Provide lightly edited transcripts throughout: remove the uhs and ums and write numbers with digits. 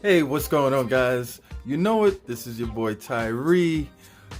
Hey, what's going on, guys? You know it, this is your boy Tyree.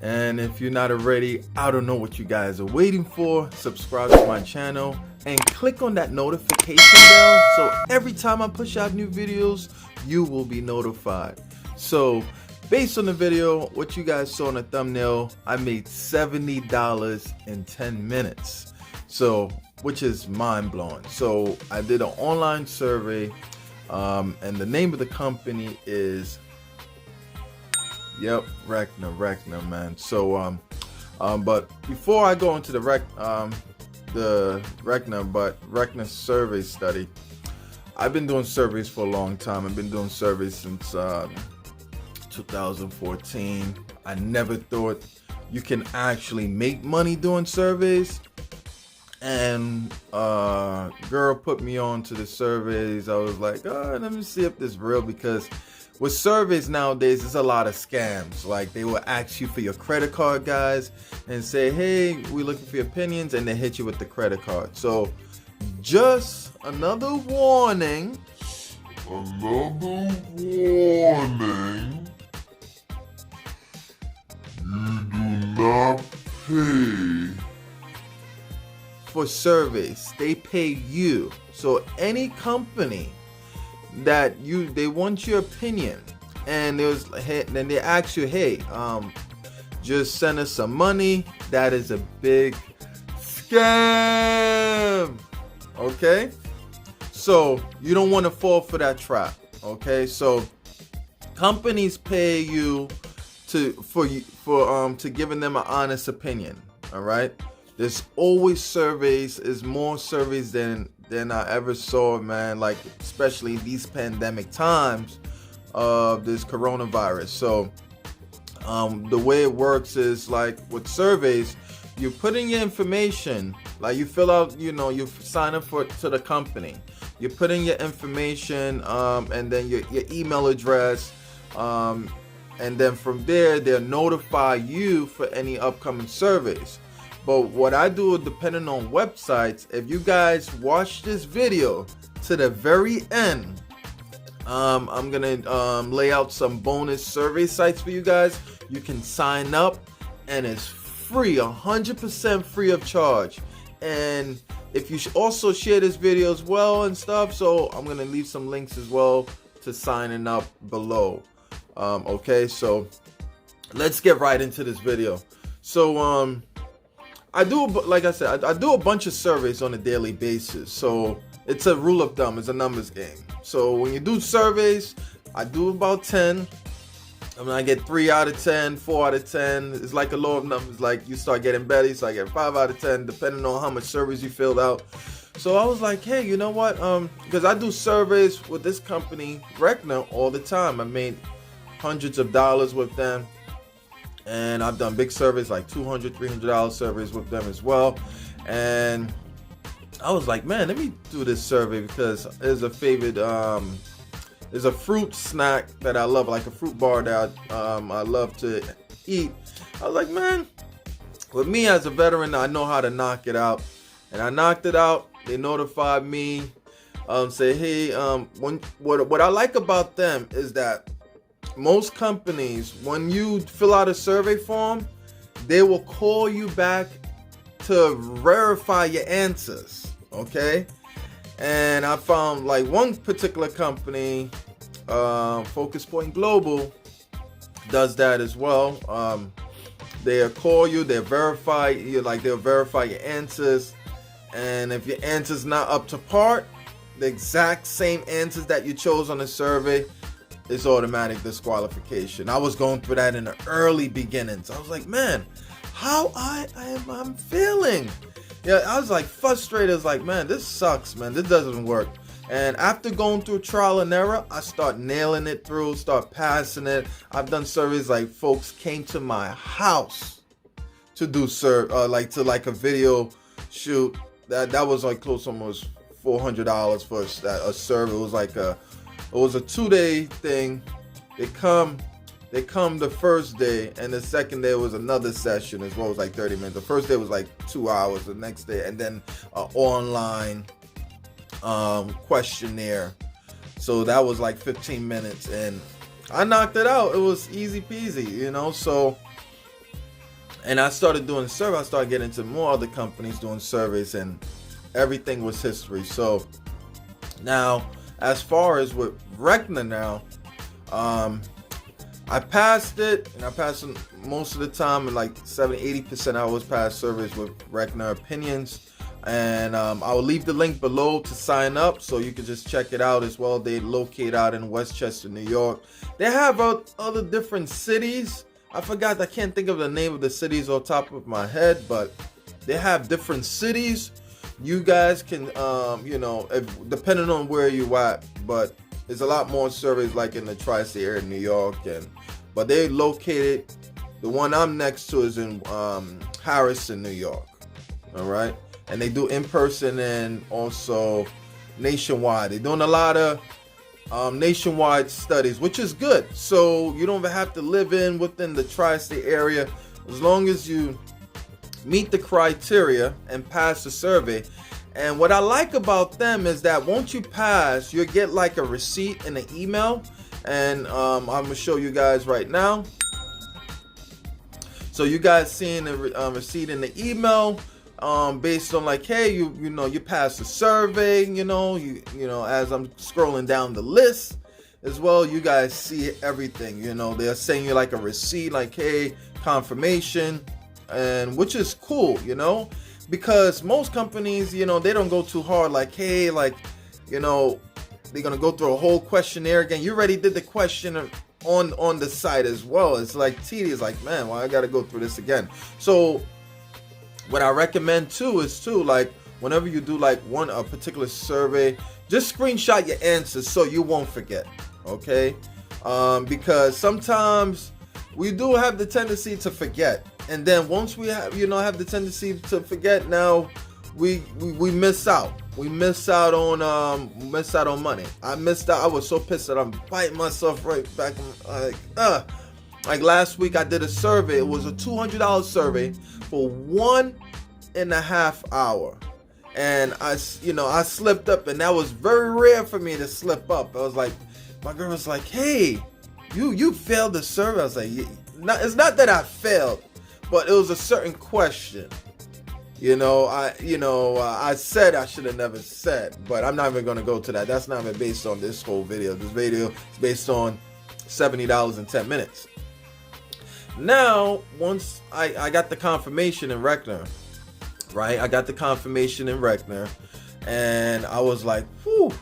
And if you're not already, I don't know what you guys are waiting for. Subscribe to my channel and click on that notification bell so every time I push out new videos, you will be notified. So, based on the video, what you guys saw in the thumbnail, I made $70 in 10 minutes. So, which is mind blowing. So, I did an online survey. And the name of the company is, Rekna, man. So, but before I go into the Rekna survey study, I've been doing surveys for a long time. I've been doing surveys since 2014. I never thought you can actually make money doing surveys. And girl put me on to the surveys. I was like, let me see if this is real, because with surveys nowadays, there's a lot of scams. Like, they will ask you for your credit card, guys, and say, hey, we're looking for your opinions, and they hit you with the credit card. So just another warning. You do not pay for surveys. They pay you. So any company that they want your opinion, and then they ask you, hey, just send us some money. That is a big scam. Okay, so you don't want to fall for that trap. Okay, so companies pay you to giving them an honest opinion. All right. There's always surveys. Is more surveys than I ever saw, man. Like, especially these pandemic times of this coronavirus. So, the way it works is, like with surveys, you put in your information. Like, you fill out, you sign up to the company. You put in your information, and then your email address, and then from there they'll notify you for any upcoming surveys. But what I do, depending on websites, if you guys watch this video to the very end, I'm gonna lay out some bonus survey sites for you guys. You can sign up, and it's free, 100% free of charge. And if you also share this video as well and stuff, so I'm gonna leave some links as well to signing up below. Okay, so let's get right into this video. So I do a bunch of surveys on a daily basis. So it's a rule of thumb, it's a numbers game. So when you do surveys, I do about 10. I mean, I get 3 out of 10, 4 out of 10. It's like a law of numbers. Like, you start getting better, so I get 5 out of 10, depending on how much surveys you filled out. So I was like, hey, you know what? Because I do surveys with this company, Rekna, all the time. I made hundreds of dollars with them. And I've done big surveys, like $200, $300 surveys with them as well. And I was like, man, let me do this survey, because there's a favorite, there's a fruit snack that I love, like a fruit bar that I love to eat. I was like, man, with me as a veteran, I know how to knock it out. And I knocked it out. They notified me, say, hey, what I like about them is that most companies, when you fill out a survey form, they will call you back to verify your answers. Okay, and I found, like, one particular company, Focus Point Global, does that as well. They'll call you, they'll verify you, like they'll verify your answers, and if your answer's not up to par, the exact same answers that you chose on the survey, it's automatic disqualification. I was going through that in the early beginnings. I was like, man, how I'm feeling. Yeah, I was like frustrated. I was like, man, this sucks, man. This doesn't work. And after going through trial and error, I start nailing it through, start passing it. I've done surveys like folks came to my house to do like a video shoot. That was like close to almost $400 for a survey. It was a 2-day thing. They come the first day, and the second day was another session as well. It was like 30 minutes. The first day was like 2 hours. The next day, and then an online questionnaire So that was like 15 minutes, and I knocked it out. It was easy peasy, you know. So, and I started doing surveys. I started getting into more other companies doing surveys, and everything was history. So now, as far as with Rekna now, I passed it, and I passed it most of the time, and like 70-80% I always pass surveys with Rekna Opinions. And I will leave the link below to sign up, so you can just check it out as well. They locate out in Westchester, New York. They have other different cities. I can't think of the name of the cities off the top of my head, but they have different cities. You guys can, depending on where you at, but there's a lot more surveys like in the tri-state area, New York, but they located. The one I'm next to is in Harrison, New York. All right. And they do in-person and also nationwide. They're doing a lot of nationwide studies, which is good. So you don't have to live within the tri-state area. As long as you meet the criteria and pass the survey. And what I like about them is that once you pass, you'll get like a receipt in an email. And I'm going to show you guys right now. So you guys seeing the receipt in the email. Based on like, hey, you passed the survey, as I'm scrolling down the list as well, you guys see everything, they're sending you like a receipt, like, hey, confirmation, and which is cool, because most companies, they don't go too hard, like, hey, like, they're gonna go through a whole questionnaire again. You already did the question on the site as well. It's like tedious, like, man, why I gotta go through this again? So what I recommend too is like whenever you do like a particular survey, just screenshot your answers so you won't forget, okay? Because sometimes we do have the tendency to forget, and then once we have the tendency to forget, now we miss out. We miss out on money. I missed out. I was so pissed that I'm biting myself right back. Like last week I did a survey. It was a $200 survey for 1.5 hours. And I slipped up, and that was very rare for me to slip up. I was like, my girl was like, hey, you failed the survey. I was like, it's not that I failed, but it was a certain question. I said I should have never said, but I'm not even going to go to that. That's not even based on this whole video. This video is based on $70 in 10 minutes. Now, once I got the confirmation in Rekna, right? I got the confirmation in Rekna, and I was like, whew,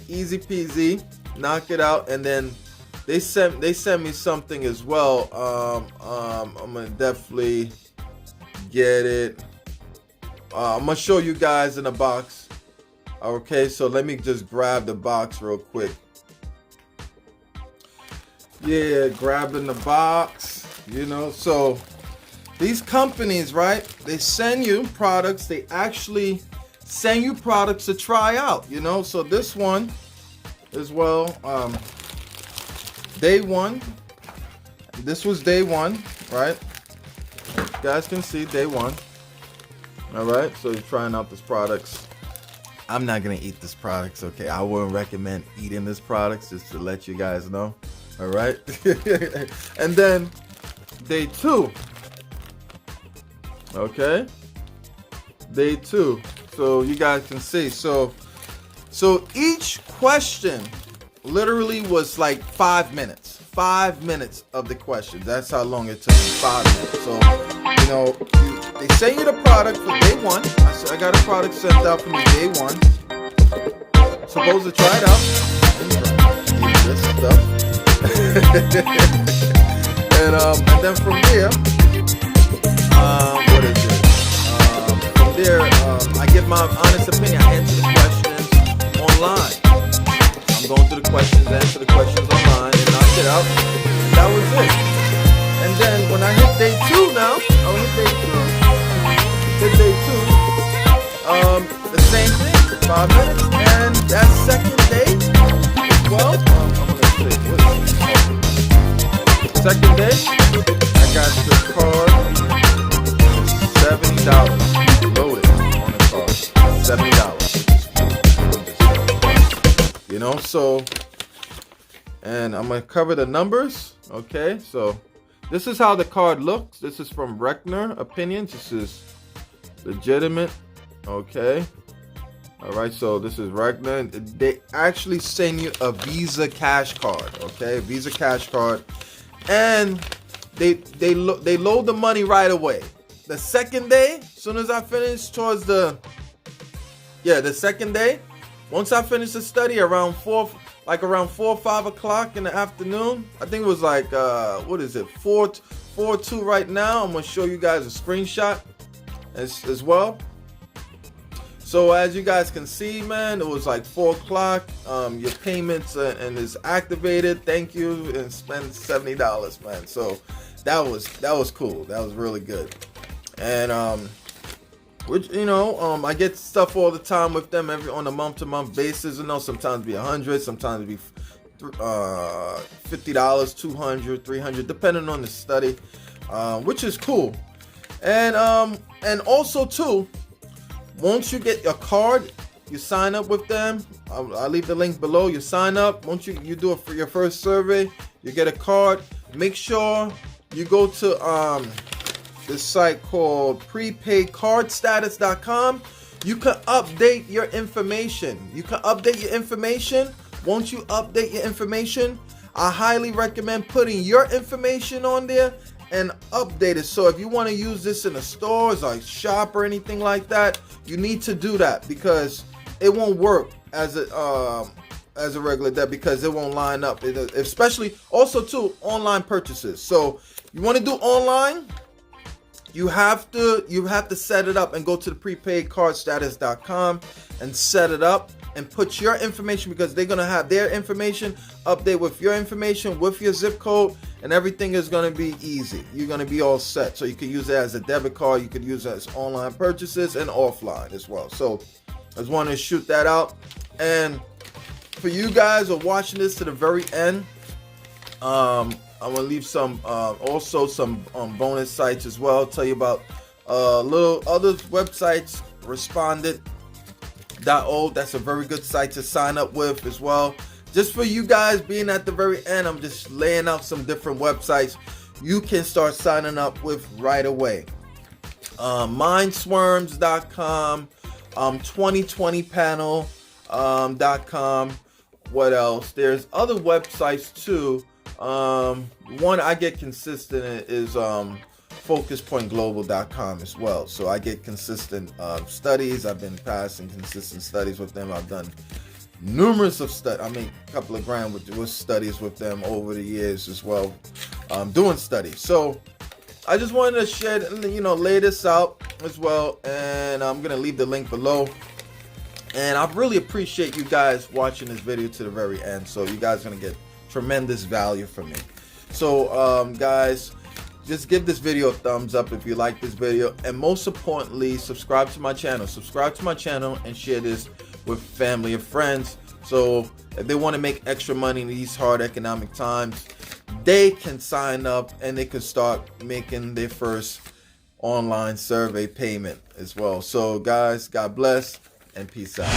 easy peasy, knock it out. And then they sent me something as well. I'm gonna definitely get it. I'm gonna show you guys in the box. Okay, so let me just grab the box real quick. Yeah, grabbing the box, so these companies, right, they send you products. They actually send you products to try out, so this one as well, day one, this was day one, right? You guys can see day one. All right, so you're trying out this products. I'm not gonna eat this products, okay? I wouldn't recommend eating this products, just to let you guys know. All right. And then day two. Okay. Day two. So you guys can see. So each question literally was like 5 minutes. 5 minutes of the question. That's how long it took me. 5 minutes. So, they send you the product for day one. I got a product sent out for me day one. Supposed to try it out. This stuff. and then from there, what is it? From there, I give my honest opinion. I answer the questions online. I'm going through the questions, answer the questions online, and knock it out. And that was it. And then when I hit day two now, the same thing, 5 minutes, and that second day as well. I'm gonna say, what is it? Second day, I got the card, $70 loaded on the card, $70. So, and I'm gonna cover the numbers. Okay, so this is how the card looks. This is from Reckner Opinions. This is legitimate. Okay. All right, so this is Reckner. They actually send you a Visa cash card. Okay, Visa cash card, and they load the money right away. The second day, as soon as I finish towards the second day, once I finish the study around 4 or 5 o'clock in the afternoon, I think it was like, 4:02 right now. I'm gonna show you guys a screenshot as well. So as you guys can see, man, it was like 4 o'clock. Your payments and is activated. Thank you, and spend $70, man. So that was cool. That was really good. And which I get stuff all the time with them on a month-to-month basis. Sometimes it be 100, sometimes it be $50, 200, 300, depending on the study, which is cool. And also too, once you get your card, you sign up with them. I'll leave the link below. You sign up. Once you do it for your first survey, you get a card. Make sure you go to this site called prepaidcardstatus.com. You can update your information. Once you update your information, I highly recommend putting your information on there and update it. So if you want to use this in a store, as a shop or anything like that, you need to do that, because it won't work as a regular debit, because it won't line up. Especially also too, online purchases. So you want to do online, you have to set it up and go to the prepaidcardstatus.com and set it up and put your information, because they're going to have their information update with your information, with your zip code, and everything is going to be easy. You're going to be all set. So you can use it as a debit card. You could use it as online purchases and offline as well. So I just wanted to shoot that out. And for you guys who are watching this to the very end, I'm going to leave some bonus sites as well. Tell you about little other websites. Respondent.o, that's a very good site to sign up with as well. Just for you guys being at the very end, I'm just laying out some different websites you can start signing up with right away. Mindswarms.com, 2020panel.com. What else? There's other websites too. One I get consistent is focuspointglobal.com as well. So I get consistent studies. I've been passing consistent studies with them. I've done numerous of studies. I mean, a couple of grand with studies with them over the years as well, doing studies. So I just wanted to share, lay this out as well. And I'm going to leave the link below. And I really appreciate you guys watching this video to the very end. So you guys are going to get tremendous value from me. So guys, just give this video a thumbs up if you like this video, and most importantly, subscribe to my channel and share this with family and friends, so if they want to make extra money in these hard economic times, they can sign up and they can start making their first online survey payment as well. So guys, God bless and peace out.